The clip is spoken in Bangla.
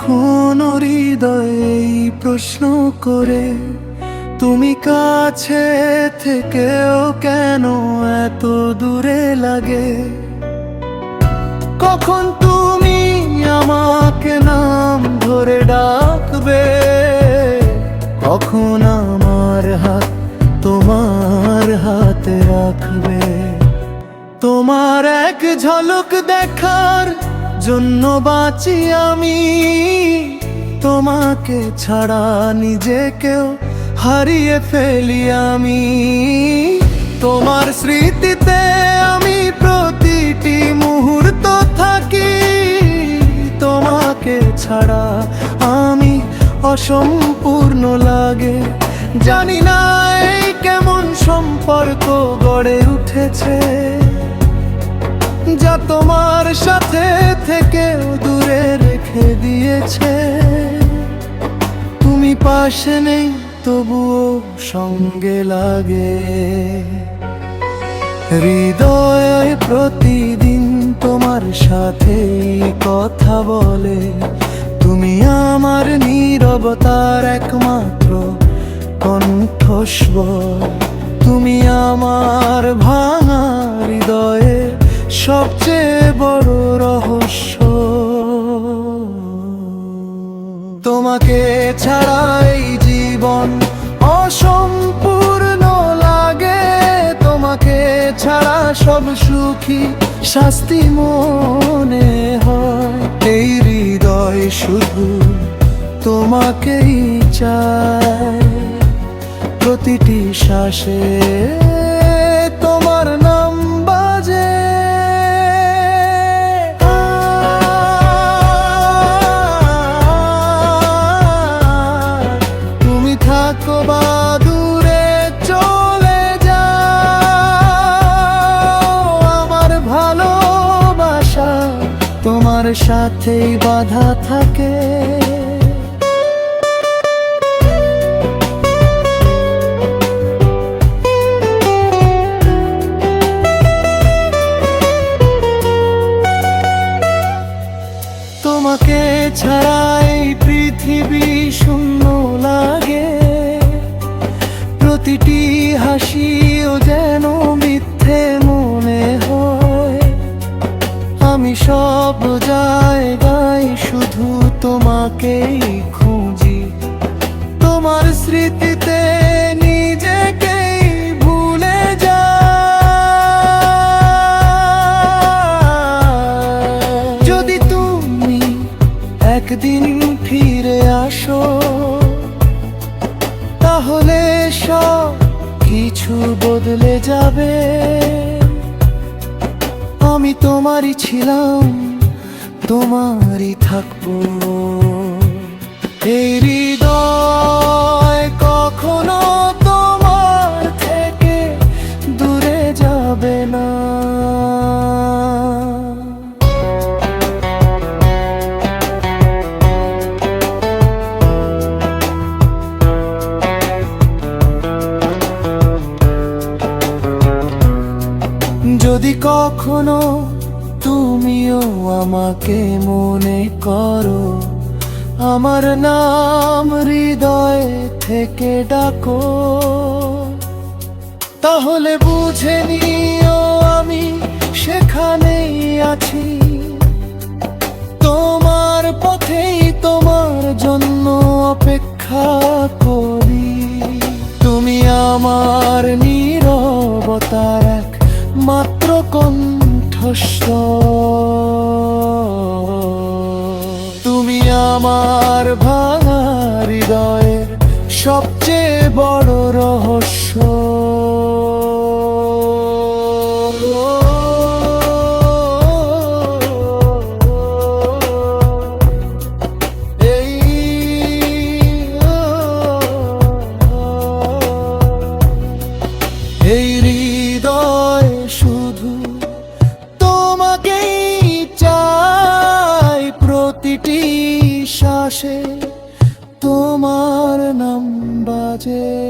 কখনো হৃদয়ে এই প্রশ্ন করে, তুমি কাছে থেকেও কেন এত দূরে লাগে? কখন তুমি আমাকে নাম ধরে ডাকবে, কখন আমার হাত তোমার হাতে রাখবে? তোমার এক ঝলক দেখার জন্য বাঁচি আমি, তোমাকে ছাড়া নিজেকেও হারিয়ে ফেলি আমি। তোমার স্মৃতিতে আমি প্রতিটি মুহূর্ত থাকি, তোমাকে ছাড়া আমি অসম্পূর্ণ লাগে। জানি না এই কেমন সম্পর্ক গড়ে উঠেছে, যা তোমার সাথে থেকেও দূরে রেখে দিয়েছে। তুমি পাশে নেই তবুও সঙ্গে লাগে। হৃদয়ে প্রতিদিন তোমার সাথেই কথা বলে, তুমি আমার নীরবতার একমাত্র কণ্ঠস্বর। তুমি আমার ভাঙা হৃদয়ে সবচেয়ে বড় রহস্য। তোমাকে ছাড়া এই জীবন অসম্পূর্ণ লাগে, তোমাকে ছাড়া সব সুখী শাস্তি মনে হয়। এই হৃদয় শুধু তোমাকেই চায়, প্রতিটি শ্বাসে তোমার নাম বাজে। তুমি থাকো বা দূরে চলে যাও, আমার ভালোবাসা তোমার সাথেই বাঁধা থাকে। তোমাকে ছাড়া এই পৃথিবী শূন্য লাগে, প্রতিটি হাসিও যেন মিথ্যে মনে হয়। আমি সব জায়গায় শুধু তোমাকেই খুঁজি, তোমার স্মৃতিতে নিজেকেই ভুলে যাই। যদি তুমি একদিন ফিরে আসো, তাহলে সব কিছু বদলে যাবে। আমি তোমারই ছিলাম, তোমারই থাকবো। এই হৃদয় কখনো তোমার থেকে দূরে যাবে না। যদি কখনো তুমিও আমাকে মনে করো, আমার নাম হৃদয় থেকে ডাকো, তাহলে বুঝে নিও আমি সেখানেই আছি। তোমার পথেই তোমার জন্য অপেক্ষা করি। তুমি আমার নীরবতার এক মাত্র কণ্ঠস্বর। তুমি আমার ভাঙা হৃদয়ের সবচেয়ে বড় রহস্য। এই হৃদয় শুধু তোমাকেই চাই, প্রতিটি শ্বাসে তোমার নাম বাজে।